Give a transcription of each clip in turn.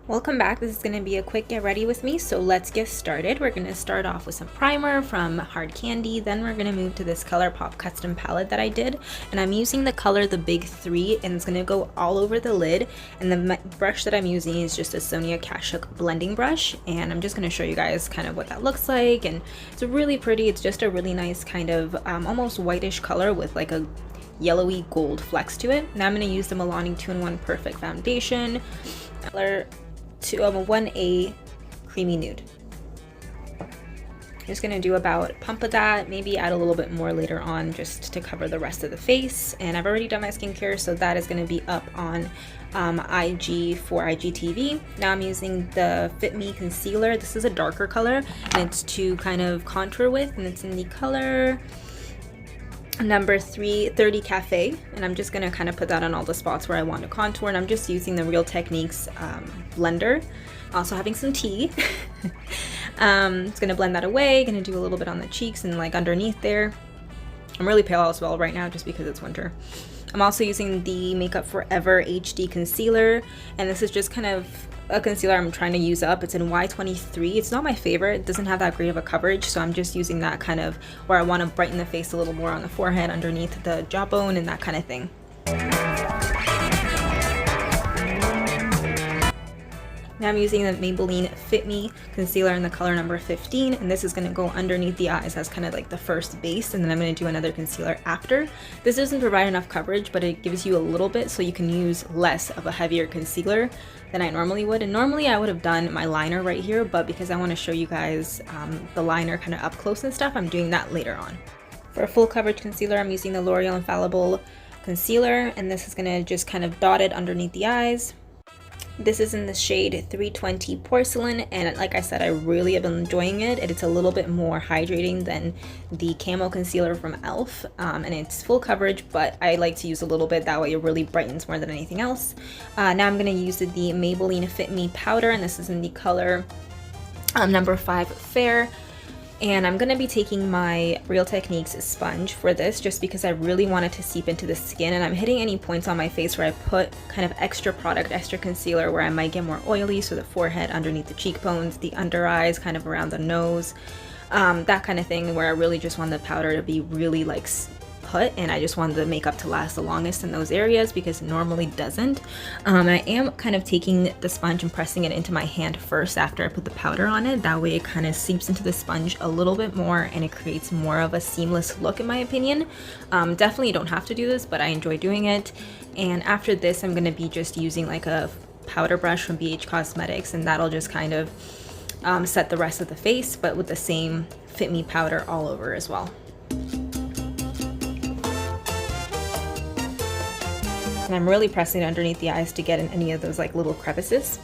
Welcome back. This is going to be a quick get ready with me, so let's get started. We're going to start off with some primer from Hard Candy, then we're going to move to this ColourPop custom palette that I did, and I'm using the color The Big 3, and it's going to go all over the lid, and the brush that I'm using is just a Sonia Kashuk blending brush, and I'm just going to show you guys kind of what that looks like, and it's really pretty. It's just a really nice kind of almost whitish color with like a yellowy gold flecks to it. Now I'm going to use the Milani 2-in-1 Perfect Foundation, color to 1A creamy nude. I'm just gonna do about a pump of that, maybe add a little bit more later on just to cover the rest of the face. And I've already done my skincare, so that is gonna be up on IG for IGTV. Now I'm using the Fit Me concealer. This is a darker color and it's to kind of contour with, and it's in the color number 330 Cafe, and I'm just gonna kind of put that on all the spots where I want to contour, and I'm just using the Real Techniques blender, also having some tea. It's gonna blend that away, gonna do a little bit on the cheeks and like underneath there. I'm really pale as well right now just because it's winter. I'm also using the Makeup Forever HD concealer, and this is just kind of a concealer I'm trying to use up. It's in Y23. It's not my favorite. It doesn't have that great of a coverage, so I'm just using that kind of where I want to brighten the face a little more on the forehead, underneath the jawbone, and that kind of thing. Now I'm using the Maybelline Fit Me concealer in the color number 15, and this is going to go underneath the eyes as kind of like the first base, and then I'm going to do another concealer after. This doesn't provide enough coverage, but it gives you a little bit so you can use less of a heavier concealer than I normally would. And normally I would have done my liner right here, but because I want to show you guys the liner kind of up close and stuff, I'm doing that later on. For a full coverage concealer, I'm using the L'Oreal Infallible concealer, and this is going to just kind of dot it underneath the eyes. This is in the shade 320 Porcelain, and like I said, I really have been enjoying it. It's a little bit more hydrating than the Camo concealer from e.l.f. And it's full coverage, but I like to use a little bit, that way it really brightens more than anything else. Now I'm going to use the Maybelline Fit Me powder, and this is in the color number 5 Fair. And I'm going to be taking my Real Techniques sponge for this just because I really want it to seep into the skin, and I'm hitting any points on my face where I put kind of extra product, extra concealer, where I might get more oily, so the forehead, underneath the cheekbones, the under eyes, kind of around the nose, that kind of thing, where I really just want the powder to be really like put, and I just want the makeup to last the longest in those areas because it normally doesn't. I am kind of taking the sponge and pressing it into my hand first after I put the powder on it. That way it kind of seeps into the sponge a little bit more and it creates more of a seamless look, in my opinion. Definitely you don't have to do this, but I enjoy doing it. And after this, I'm going to be just using like a powder brush from BH Cosmetics, and that'll just kind of set the rest of the face, but with the same Fit Me powder all over as well. And I'm really pressing it underneath the eyes to get in any of those like little crevices.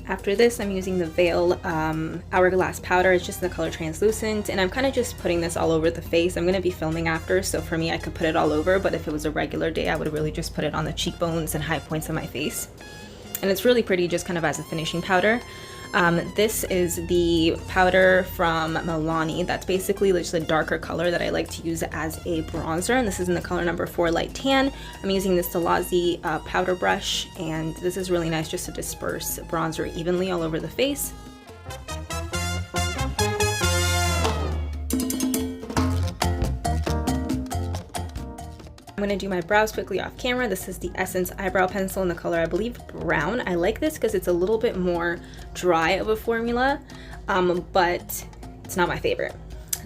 After this, I'm using the Veil Hourglass powder. It's just in the color Translucent, and I'm kind of just putting this all over the face. I'm going to be filming after, so for me I could put it all over, but if it was a regular day I would really just put it on the cheekbones and high points of my face. And it's really pretty just kind of as a finishing powder. This is the powder from Milani. That's basically just a darker color that I like to use as a bronzer, and this is in the color number 4 Light Tan. I'm using this Delazzi powder brush, and this is really nice just to disperse bronzer evenly all over the face. I'm going to do my brows quickly off camera. This is the Essence eyebrow pencil in the color, I believe, brown. I like this because it's a little bit more dry of a formula, but it's not my favorite.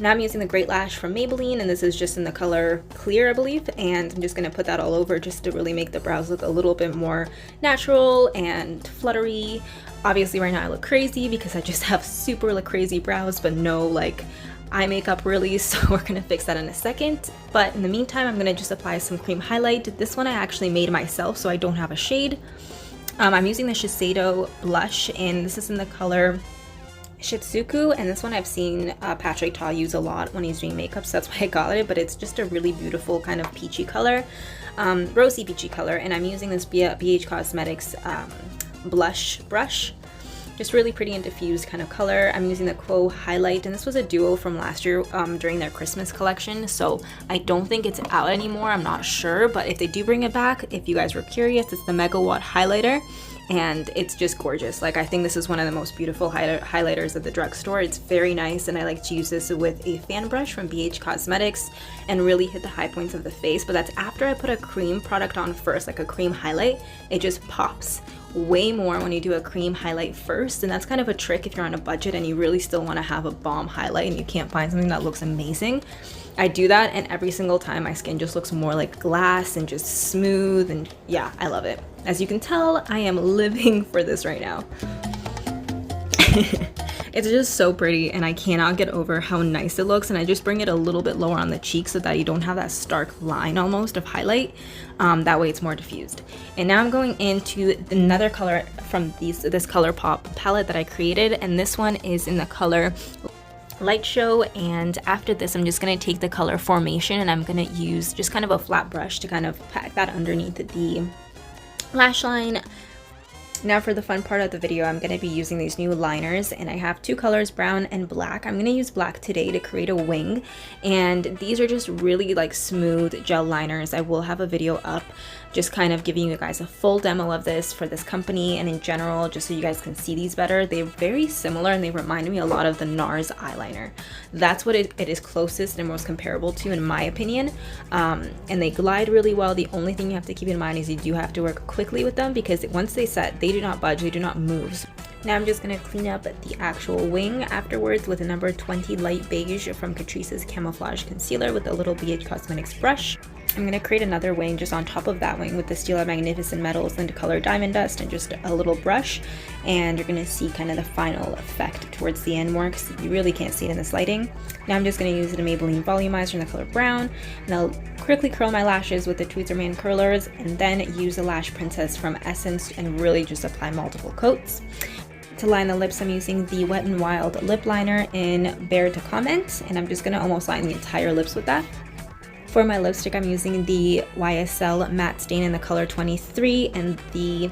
Now I'm using the Great Lash from Maybelline, and this is just in the color Clear, I believe, and I'm just going to put that all over just to really make the brows look a little bit more natural and fluttery. Obviously right now I look crazy because I just have super like crazy brows, but no like eye makeup really, so we're gonna fix that in a second. But in the meantime, I'm gonna just apply some cream highlight. This one I actually made myself, so I don't have a shade. I'm using the Shiseido blush, and this is in the color Shitsuku, and this one I've seen Patrick Ta use a lot when he's doing makeup, so that's why I got it. But it's just a really beautiful kind of peachy color, rosy peachy color, and I'm using this BH Cosmetics blush brush. Just really pretty and diffused kind of color. I'm using the Quo Highlight, and this was a duo from last year during their Christmas collection, so I don't think it's out anymore. I'm not sure, but if they do bring it back, if you guys were curious, it's the Megawatt Highlighter, and it's just gorgeous. Like, I think this is one of the most beautiful highlighters at the drugstore. It's very nice, and I like to use this with a fan brush from BH Cosmetics and really hit the high points of the face. But that's after I put a cream product on first, like a cream highlight. It just pops way more when you do a cream highlight first, and that's kind of a trick if you're on a budget and you really still want to have a bomb highlight and you can't find something that looks amazing. I do that, and every single time my skin just looks more like glass and just smooth, and yeah, I love it. As you can tell, I am living for this right now. It's just so pretty, and I cannot get over how nice it looks. And I just bring it a little bit lower on the cheek so that you don't have that stark line almost of highlight. That way it's more diffused. And now I'm going into another color from this Color Pop palette that I created, and this one is in the color Light Show. And after this, I'm just going to take the color Formation, and I'm going to use just kind of a flat brush to kind of pack that underneath the lash line. Now for the fun part of the video, I'm going to be using these new liners, and I have two colors, brown and black. I'm going to use black today to create a wing, and these are just really like smooth gel liners. I will have a video up just kind of giving you guys a full demo of this for this company and in general, just so you guys can see these better. They're very similar, and they remind me a lot of the NARS eyeliner. That's what it is closest and most comparable to, in my opinion. And they glide really well. The only thing you have to keep in mind is you do have to work quickly with them, because once they set, they do not budge, they do not move. Now I'm just going to clean up the actual wing afterwards with a number 20 light beige from Catrice's Camouflage Concealer with a little BH Cosmetics brush. I'm going to create another wing just on top of that wing with the Stila Magnificent Metals and Color Diamond Dust and just a little brush, and you're going to see kind of the final effect towards the end more, because you really can't see it in this lighting. Now I'm just going to use the Maybelline Volumizer in the color Brown, and I'll quickly curl my lashes with the Tweezerman curlers, and then use the Lash Princess from Essence and really just apply multiple coats. To line the lips, I'm using the Wet n Wild lip liner in Bear to Comment, and I'm just going to almost line the entire lips with that. For my lipstick, I'm using the YSL Matte Stain in the color 23 and the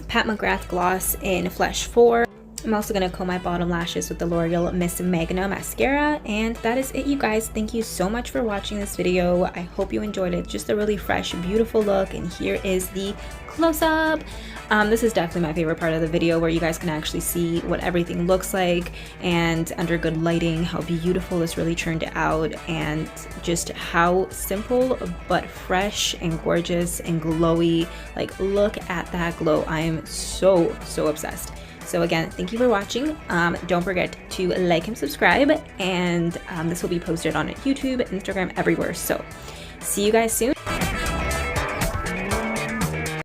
Pat McGrath Gloss in Flesh 4. I'm also going to comb my bottom lashes with the L'Oreal Miss Magna mascara, and that is it, you guys. Thank you so much for watching this video. I hope you enjoyed it. Just a really fresh, beautiful look, and here is the close-up. This is definitely my favorite part of the video, where you guys can actually see what everything looks like, and under good lighting, how beautiful this really turned out, and just how simple but fresh and gorgeous and glowy. Like, look at that glow. I am so obsessed. So again, thank you for watching. Don't forget to like and subscribe, and this will be posted on YouTube, Instagram, everywhere. So see you guys soon.